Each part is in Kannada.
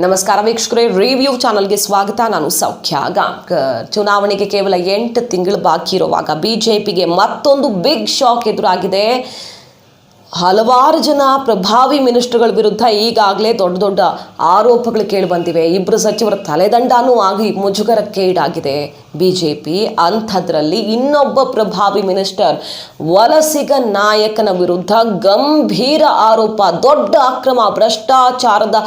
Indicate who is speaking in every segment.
Speaker 1: ನಮಸ್ಕಾರ ವೀಕ್ಷಕರೇ, ರಿವ್ಯೂ ಚಾನಲ್ಗೆ ಸ್ವಾಗತ. ನಾನು ಸೌಖ್ಯ ಗಾಂವ್ಕರ್. ಚುನಾವಣೆಗೆ ಕೇವಲ 8 ತಿಂಗಳು ಬಾಕಿ ಇರುವಾಗ ಬಿಜೆಪಿಗೆ ಮತ್ತೊಂದು ಬಿಗ್ ಶಾಕ್ ಎದುರಾಗಿದೆ. ಹಲವಾರು ಜನ ಪ್ರಭಾವಿ ಮಿನಿಸ್ಟರ್ಗಳ ವಿರುದ್ಧ ಈಗಾಗಲೇ ದೊಡ್ಡ ದೊಡ್ಡ ಆರೋಪಗಳು ಕೇಳಿಬಂದಿವೆ. ಇಬ್ಬರು ಸಚಿವರ ತಲೆದಂಡನೂ ಆಗಿ ಮುಜುಗರಕ್ಕೆ ಈಡಾಗಿದೆ ಬಿಜೆಪಿ. ಅಂಥದ್ರಲ್ಲಿ ಇನ್ನೊಬ್ಬ ಪ್ರಭಾವಿ ಮಿನಿಸ್ಟರ್ ವಲಸಿಗ ನಾಯಕನ ವಿರುದ್ಧ ಗಂಭೀರ ಆರೋಪ, ದೊಡ್ಡ ಅಕ್ರಮ ಭ್ರಷ್ಟಾಚಾರದ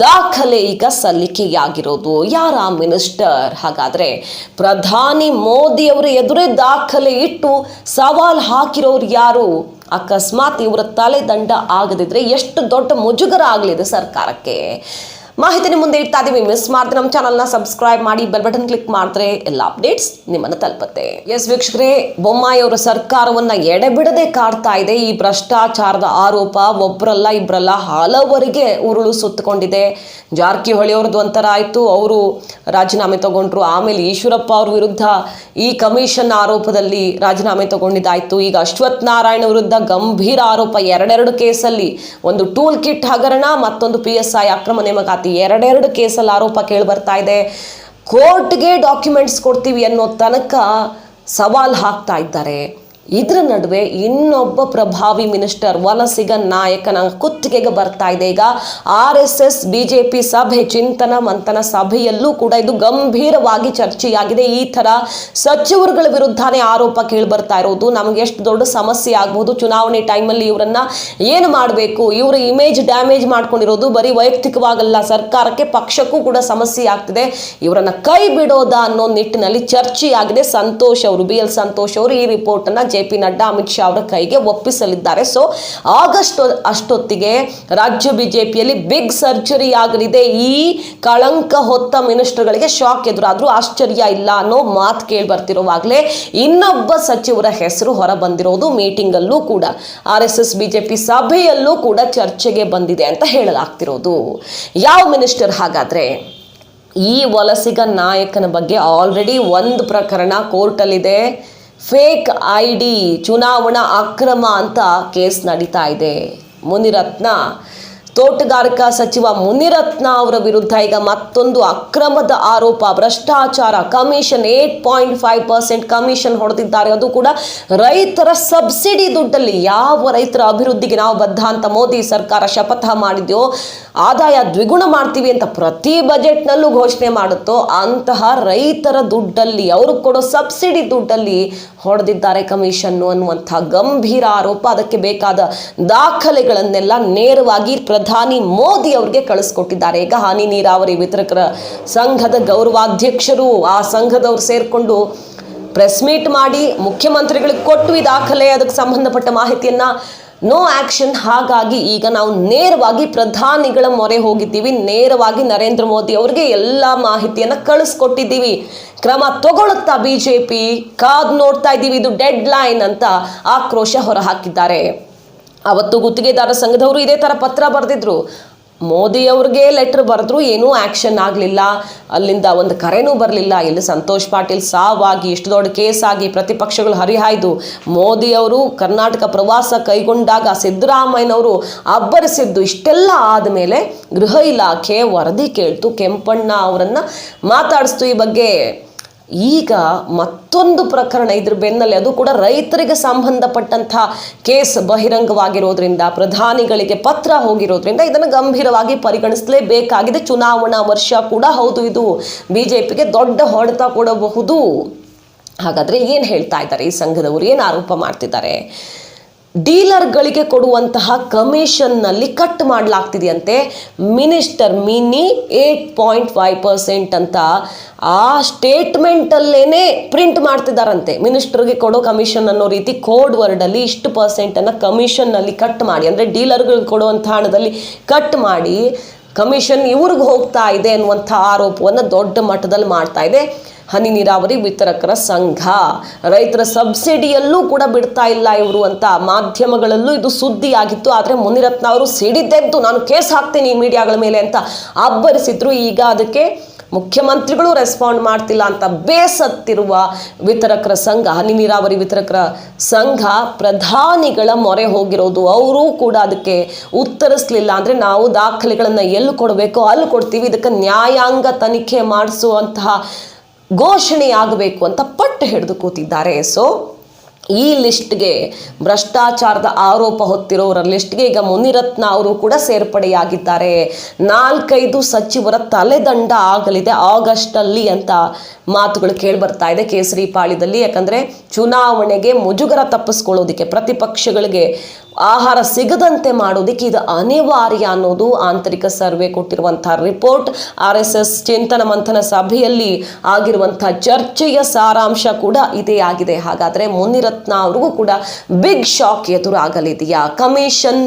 Speaker 1: ದಾಖಲೆ ಈಗ ಸಲ್ಲಿಕೆಯಾಗಿರೋದು. ಯಾರ ಮಿನಿಸ್ಟರ್? ಹಾಗಾದ್ರೆ ಪ್ರಧಾನಿ ಮೋದಿ ಅವರ ಎದುರೇ ದಾಖಲೆ ಇಟ್ಟು ಸವಾಲ್ ಹಾಕಿರೋರು ಯಾರು? ಅಕಸ್ಮಾತ್ ಇವರ ತಲೆದಂಡ ಆಗದಿದ್ರೆ ಎಷ್ಟು ದೊಡ್ಡ ಮುಜುಗರ ಆಗಲಿದೆ ಸರ್ಕಾರಕ್ಕೆ. ಮಾಹಿತಿ ಮುಂದೆ ಇಡ್ತಾ ಇದೀವಿ. ಮಿಸ್ ಮಾಡಿದ್ರೆ ನಮ್ಮ ಚಾನಲ್ನ ಸಬ್ಸ್ಕ್ರೈಬ್ ಮಾಡಿ, ಬೆಲ್ ಬಟನ್ ಕ್ಲಿಕ್ ಮಾಡಿದ್ರೆ ಎಲ್ಲ ಅಪ್ಡೇಟ್ಸ್ ನಿಮ್ಮನ್ನು ತಲುಪುತ್ತೆ. ಎಸ್ ವೀಕ್ಷಕರೇ, ಬೊಮ್ಮಾಯಿ ಅವರ ಸರ್ಕಾರವನ್ನ ಎಡೆಬಿಡದೆ ಕಾಡ್ತಾ ಇದೆ ಈ ಭ್ರಷ್ಟಾಚಾರದ ಆರೋಪ. ಒಬ್ಬರಲ್ಲ ಇಬ್ಬರಲ್ಲ, ಹಲವರಿಗೆ ಉರುಳು ಸುತ್ತಕೊಂಡಿದೆ. ಜಾರಕಿಹೊಳಿ ಅವ್ರದ್ದು ಒಂಥರ ಆಯಿತು, ಅವರು ರಾಜೀನಾಮೆ ತಗೊಂಡ್ರು. ಆಮೇಲೆ ಈಶ್ವರಪ್ಪ ಅವ್ರ ವಿರುದ್ಧ ಈ ಕಮಿಷನ್ ಆರೋಪದಲ್ಲಿ ರಾಜೀನಾಮೆ ತಗೊಂಡಿದ್ದಾಯ್ತು. ಈಗ ಅಶ್ವಥ್ ನಾರಾಯಣ ವಿರುದ್ಧ ಗಂಭೀರ ಆರೋಪ, ಎರಡೆರಡು ಕೇಸಲ್ಲಿ, ಒಂದು ಟೂಲ್ ಕಿಟ್ ಹಗರಣ, ಮತ್ತೊಂದು PSI ಅಕ್ರಮ ನೇಮಕಾತಿ, ಎರಡೆರಡು ಕೇಸಲ್ಲಿ ಆರೋಪ ಕೇಳಿ ಬರ್ತಾ ಇದೆ. ಕೋರ್ಟ್ಗೆ ಡಾಕ್ಯುಮೆಂಟ್ಸ್ ಕೊಡ್ತೀವಿ ಅನ್ನೋ ತನಕ ಸವಾಲ್ ಹಾಕ್ತಾ ಇದ್ದಾರೆ. ಇದರ ನಡುವೆ ಇನ್ನೊಬ್ಬ ಪ್ರಭಾವಿ ಮಿನಿಸ್ಟರ್ ವಲಸಿಗ ನಾಯಕನ ಕುತ್ತಿಗೆಗೆ ಬರ್ತಾ ಇದೆ. ಈಗ RSS BJP ಸಭೆ, ಚಿಂತನ ಮಂಥನ ಸಭೆಯಲ್ಲೂ ಕೂಡ ಇದು ಗಂಭೀರವಾಗಿ ಚರ್ಚೆಯಾಗಿದೆ. ಈ ಥರ ಸಚಿವರುಗಳ ವಿರುದ್ಧನೇ ಆರೋಪ ಕೇಳಿ ಬರ್ತಾ ಇರೋದು ನಮಗೆ ಎಷ್ಟು ದೊಡ್ಡ ಸಮಸ್ಯೆ ಆಗ್ಬೋದು. ಚುನಾವಣೆ ಟೈಮಲ್ಲಿ ಇವರನ್ನ ಏನು ಮಾಡಬೇಕು? ಇವರ ಇಮೇಜ್ ಡ್ಯಾಮೇಜ್ ಮಾಡ್ಕೊಂಡಿರೋದು ಬರೀ ವೈಯಕ್ತಿಕವಾಗಲ್ಲ, ಸರ್ಕಾರಕ್ಕೆ, ಪಕ್ಷಕ್ಕೂ ಕೂಡ ಸಮಸ್ಯೆ ಆಗ್ತಿದೆ. ಇವರನ್ನ ಕೈ ಬಿಡೋದಾ ಅನ್ನೋ ನಿಟ್ಟಿನಲ್ಲಿ ಚರ್ಚೆಯಾಗಿದೆ. ಸಂತೋಷ್ ಅವರು, BL ಸಂತೋಷ್ ಅವರು ಈ ರಿಪೋರ್ಟ್ ಅನ್ನ JP ನಡ್ಡಾ, ಅಮಿತ್ ಶಾ ಅವರ ಕೈಗೆ ಒಪ್ಪಿಸಲಿದ್ದಾರೆ. ಸೊ ಆಗಸ್ಟ್ ಅಷ್ಟೊತ್ತಿಗೆ ರಾಜ್ಯ ಬಿಜೆಪಿಯಲ್ಲಿ ಬಿಗ್ ಸರ್ಜರಿ ಆಗಲಿದೆ. ಈ ಕಳಂಕ ಹೊತ್ತ ಮಿನಿಸ್ಟರ್ಗಳಿಗೆ ಶಾಕ್ ಎದುರಾದ್ರೂ ಆಶ್ಚರ್ಯ ಇಲ್ಲ ಅನ್ನೋ ಮಾತು ಕೇಳಿ ಬರ್ತಿರುವಾಗಲೇ ಇನ್ನೊಬ್ಬ ಸಚಿವರ ಹೆಸರು ಹೊರ ಬಂದಿರೋದು. ಮೀಟಿಂಗ್ ಅಲ್ಲೂ ಕೂಡ, RSS BJP ಸಭೆಯಲ್ಲೂ ಕೂಡ ಚರ್ಚೆಗೆ ಬಂದಿದೆ ಅಂತ ಹೇಳಲಾಗ್ತಿರೋದು. ಯಾವ ಮಿನಿಸ್ಟರ್ ಹಾಗಾದ್ರೆ? ಈ ವಲಸಿಗ ನಾಯಕನ ಬಗ್ಗೆ ಆಲ್ರೆಡಿ ಒಂದು ಪ್ರಕರಣ ಕೋರ್ಟಲ್ಲಿದೆ. ಫೇಕ್ ID, ಚುನಾವಣಾ ಅಕ್ರಮ ಅಂತ ಕೇಸ್ ನಡೀತಾ ಇದೆ. ಮುನಿರತ್ನ, ತೋಟಗಾರಿಕಾ ಸಚಿವ ಮುನಿರತ್ನ ಅವರ ವಿರುದ್ಧ ಈಗ ಮತ್ತೊಂದು ಅಕ್ರಮದ ಆರೋಪ, ಭ್ರಷ್ಟಾಚಾರ, ಕಮಿಷನ್ 8.5% ಕಮಿಷನ್ ಹೊಡೆದಿದ್ದಾರೆ. ಅದು ಕೂಡ ರೈತರ ಸಬ್ಸಿಡಿ ದುಡ್ಡಲ್ಲಿ. ಯಾವ ರೈತರ ಅಭಿವೃದ್ಧಿಗೆ ನಾವು ಬದ್ಧ ಅಂತ ಮೋದಿ ಸರ್ಕಾರ ಶಪಥ ಮಾಡಿದ್ಯೋ, ಆದಾಯ ದ್ವಿಗುಣ ಮಾಡ್ತೀವಿ ಅಂತ ಪ್ರತಿ ಬಜೆಟ್ನಲ್ಲೂ ಘೋಷಣೆ ಮಾಡುತ್ತೋ, ಅಂತಹ ರೈತರ ದುಡ್ಡಲ್ಲಿ, ಅವರು ಕೊಡೋ ಸಬ್ಸಿಡಿ ದುಡ್ಡಲ್ಲಿ ಹೊಡೆದಿದ್ದಾರೆ ಕಮಿಷನ್ನು ಅನ್ನುವಂಥ ಗಂಭೀರ ಆರೋಪ. ಅದಕ್ಕೆ ಬೇಕಾದ ದಾಖಲೆಗಳನ್ನೆಲ್ಲ ನೇರವಾಗಿ ಪ್ರಧಾನಿ ಮೋದಿ ಅವರಿಗೆ ಕಳಿಸ್ಕೊಟ್ಟಿದ್ದಾರೆ. ಈಗ ಹನಿ ನೀರಾವರಿ ವಿತರಕರ ಸಂಘದ ಗೌರವಾಧ್ಯಕ್ಷರು, ಆ ಸಂಘದವರು ಸೇರ್ಕೊಂಡು ಪ್ರೆಸ್ ಮೀಟ್ ಮಾಡಿ ಮುಖ್ಯಮಂತ್ರಿಗಳಿಗೆ ಕೊಟ್ಟು ಈ ದಾಖಲೆ, ಅದಕ್ಕೆ ಸಂಬಂಧಪಟ್ಟ ಮಾಹಿತಿಯನ್ನ ನೋ ಆಕ್ಷನ್. ಹಾಗಾಗಿ ಈಗ ನಾವು ನೇರವಾಗಿ ಪ್ರಧಾನಿಗಳ ಮೊರೆ ಹೋಗಿದ್ದೀವಿ, ನೇರವಾಗಿ ನರೇಂದ್ರ ಮೋದಿ ಅವರಿಗೆ ಎಲ್ಲ ಮಾಹಿತಿಯನ್ನ ಕಳಿಸ್ಕೊಟ್ಟಿದ್ದೀವಿ. ಕ್ರಮ ತಗೊಳ್ಳುತ್ತಾ ಬಿಜೆಪಿ? ಕಾದ್ ನೋಡ್ತಾ ಇದ್ದೀವಿ, ಇದು ಡೆಡ್ ಲೈನ್ ಅಂತ ಆಕ್ರೋಶ ಹೊರಹಾಕಿದ್ದಾರೆ. ಅವತ್ತು ಗುತ್ತಿಗೆದಾರ ಸಂಘದವರು ಇದೇ ಥರ ಪತ್ರ ಬರೆದಿದ್ರು. ಮೋದಿ ಅವ್ರಿಗೆ ಲೆಟರ್ ಬರೆದ್ರು, ಏನೂ ಆ್ಯಕ್ಷನ್ ಆಗಲಿಲ್ಲ. ಅಲ್ಲಿಂದ ಒಂದು ಕರೆನೂ ಬರಲಿಲ್ಲ. ಇಲ್ಲಿ ಸಂತೋಷ್ ಪಾಟೀಲ್ ಸಾವಾಗಿ, ಇಷ್ಟು ದೊಡ್ಡ ಕೇಸಾಗಿ ಪ್ರತಿಪಕ್ಷಗಳು ಹರಿಹಾಯ್ದು ಮೋದಿ ಅವರು ಕರ್ನಾಟಕ ಪ್ರವಾಸ ಕೈಗೊಂಡಾಗ ಸಿದ್ದರಾಮಯ್ಯನವರು ಅಬ್ಬರಿಸಿದ್ದು. ಇಷ್ಟೆಲ್ಲ ಆದಮೇಲೆ ಗೃಹ ಇಲಾಖೆ ವರದಿ ಕೇಳ್ತು, ಕೆಂಪಣ್ಣ ಅವರನ್ನು ಮಾತಾಡಿಸ್ತು ಈ ಬಗ್ಗೆ. ಈಗ ಮತ್ತೊಂದು ಪ್ರಕರಣ ಇದ್ರ ಬೆನ್ನಲ್ಲೇ, ಅದು ಕೂಡ ರೈತರಿಗೆ ಸಂಬಂಧಪಟ್ಟಂಥ ಕೇಸ್ ಬಹಿರಂಗವಾಗಿರೋದ್ರಿಂದ, ಪ್ರಧಾನಿಗಳಿಗೆ ಪತ್ರ ಹೋಗಿರೋದ್ರಿಂದ ಇದನ್ನು ಗಂಭೀರವಾಗಿ ಪರಿಗಣಿಸಲೇಬೇಕಾಗಿದೆ. ಚುನಾವಣಾ ವರ್ಷ ಕೂಡ ಹೌದು, ಇದು ಬಿಜೆಪಿಗೆ ದೊಡ್ಡ ಹೊಡೆತ ಕೊಡಬಹುದು. ಹಾಗಾದ್ರೆ ಏನು ಹೇಳ್ತಾ ಇದ್ದಾರೆ ಈ ಸಂಘದವರು, ಏನು ಆರೋಪ ಮಾಡ್ತಿದ್ದಾರೆ? ಡೀಲರ್ಗಳಿಗೆ ಕೊಡುವಂತಹ ಕಮಿಷನ್ನಲ್ಲಿ ಕಟ್ ಮಾಡಲಾಗ್ತಿದೆಯಂತೆ. ಮಿನಿಸ್ಟರ್ ಮಿನಿ 8.5% ಅಂತ ಆ ಸ್ಟೇಟ್ಮೆಂಟಲ್ಲೇನೆ ಪ್ರಿಂಟ್ ಮಾಡ್ತಿದ್ದಾರಂತೆ. ಮಿನಿಸ್ಟರ್ಗೆ ಕೊಡೋ ಕಮಿಷನ್ ಅನ್ನೋ ರೀತಿ ಕೋಡ್ ವರ್ಡಲ್ಲಿ ಇಷ್ಟು %ಅನ್ನು ಕಮಿಷನ್ನಲ್ಲಿ ಕಟ್ ಮಾಡಿ, ಅಂದರೆ ಡೀಲರ್ಗಳಿಗೆ ಕೊಡುವಂಥ ಹಣದಲ್ಲಿ ಕಟ್ ಮಾಡಿ ಕಮಿಷನ್ ಇವ್ರಿಗೆ ಹೋಗ್ತಾ ಇದೆ ಅನ್ನುವಂಥ ಆರೋಪವನ್ನು ದೊಡ್ಡ ಮಟ್ಟದಲ್ಲಿ ಮಾಡ್ತಾ ಇದೆ ಹನಿ ನೀರಾವರಿ ವಿತರಕರ ಸಂಘ. ರೈತರ ಸಬ್ಸಿಡಿಯಲ್ಲೂ ಕೂಡ ಬಿಡ್ತಾ ಇಲ್ಲ ಇವರು ಅಂತ ಮಾಧ್ಯಮಗಳಲ್ಲೂ ಇದು ಸುದ್ದಿ ಆಗಿತ್ತು. ಆದರೆ ಮುನಿರತ್ನ ಅವರು ಸಿಡಿದೆದ್ದು ನಾನು ಕೇಸ್ ಹಾಕ್ತೀನಿ ಈ ಮೀಡಿಯಾಗಳ ಮೇಲೆ ಅಂತ ಅಬ್ಬರಿಸಿದ್ರು. ಈಗ ಅದಕ್ಕೆ ಮುಖ್ಯಮಂತ್ರಿಗಳು ರೆಸ್ಪಾಂಡ್ ಮಾಡ್ತಿಲ್ಲ ಅಂತ ಬೇಸತ್ತಿರುವ ವಿತರಕರ ಸಂಘ, ಹನಿ ನೀರಾವರಿ ವಿತರಕರ ಸಂಘ ಪ್ರಧಾನಿಗಳ ಮೊರೆ ಹೋಗಿರೋದು. ಅವರು ಕೂಡ ಅದಕ್ಕೆ ಉತ್ತರಿಸಲಿಲ್ಲ ಅಂದರೆ ನಾವು ದಾಖಲೆಗಳನ್ನು ಎಲ್ಲಿ ಕೊಡಬೇಕೋ ಅಲ್ಲಿ ಕೊಡ್ತೀವಿ, ಇದಕ್ಕೆ ನ್ಯಾಯಾಂಗ ತನಿಖೆ ಮಾಡಿಸುವಂತಹ ಘೋಷಣೆ ಆಗಬೇಕು ಅಂತ ಪಟ್ಟು ಹಿಡಿದು ಕೂತಿದ್ದಾರೆ. ಸೊ ಈ ಲಿಸ್ಟ್ಗೆ, ಭ್ರಷ್ಟಾಚಾರದ ಆರೋಪ ಹೊತ್ತಿರೋರ ಲಿಸ್ಟ್ಗೆ ಈಗ ಮುನಿರತ್ನ ಅವರು ಕೂಡ ಸೇರ್ಪಡೆಯಾಗಿದ್ದಾರೆ. 4-5 ಸಚಿವರ ತಲೆದಂಡ ಆಗಲಿದೆ ಆಗಸ್ಟಲ್ಲಿ ಅಂತ ಮಾತುಗಳು ಕೇಳಿ ಬರ್ತಾ ಇದೆ ಕೇಸರಿ ಪಾಳ್ಯದಲ್ಲಿ. ಯಾಕಂದರೆ ಚುನಾವಣೆಗೆ ಮುಜುಗರ ತಪ್ಪಿಸ್ಕೊಳ್ಳೋದಕ್ಕೆ, ಪ್ರತಿಪಕ್ಷಗಳಿಗೆ ಆಹಾರ ಸಿಗದಂತೆ ಮಾಡೋದಕ್ಕೆ ಇದು ಅನಿವಾರ್ಯ ಅನ್ನೋದು ಆಂತರಿಕ ಸರ್ವೆ ಕೊಟ್ಟಿರುವಂಥ ರಿಪೋರ್ಟ್. RSS ಚಿಂತನ ಮಂಥನ ಸಭೆಯಲ್ಲಿ ಆಗಿರುವಂಥ ಚರ್ಚೆಯ ಸಾರಾಂಶ ಕೂಡ ಇದೇ ಆಗಿದೆ. ಹಾಗಾದರೆ ಮುನಿರತ್ನ ಅವ್ರಿಗೂ ಕೂಡ ಬಿಗ್ ಶಾಕ್ ಎದುರಾಗಲಿದೆಯಾ? ಕಮಿಷನ್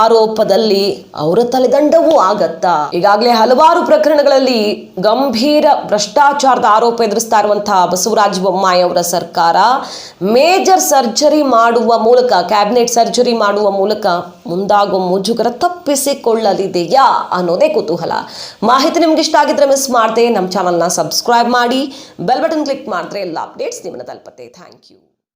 Speaker 1: ಆರೋಪದಲ್ಲಿ ಅವರ ತಲೆದಂಡವೂ ಆಗತ್ತಾ? ಈಗಾಗಲೇ ಹಲವಾರು ಪ್ರಕರಣಗಳಲ್ಲಿ ಗಂಭೀರ ಭ್ರಷ್ಟಾಚಾರದ ಆರೋಪ ಎದುರಿಸ್ತಾ ಇರುವಂತಹ ಬಸವರಾಜ ಬೊಮ್ಮಾಯಿ ಅವರ ಸರ್ಕಾರ ಮೇಜರ್ ಸರ್ಜರಿ ಮಾಡುವ ಮೂಲಕ, ಕ್ಯಾಬಿನೆಟ್ ಸರ್ಜರಿ ಮಾಡುವ ಮೂಲಕ ಮುಂದಾಗುವ ಮುಜುಗರ ತಪ್ಪಿಸಿಕೊಳ್ಳಲಿದೆಯಾ ಅನ್ನೋದೇ ಕುತೂಹಲ. ಮಾಹಿತಿ ನಿಮ್ಗೆ ಇಷ್ಟ ಆಗಿದ್ರೆ ಮಿಸ್ ಮಾಡದೆ ನಮ್ಮ ಚಾನಲ್ನ ಸಬ್ಸ್ಕ್ರೈಬ್ ಮಾಡಿ, ಬೆಲ್ ಬಟನ್ ಕ್ಲಿಕ್ ಮಾಡಿದ್ರೆ ಎಲ್ಲ ಅಪ್ಡೇಟ್ಸ್ ನಿಮ್ಮನ್ನ ತಲುಪುತ್ತೆ. Thank you.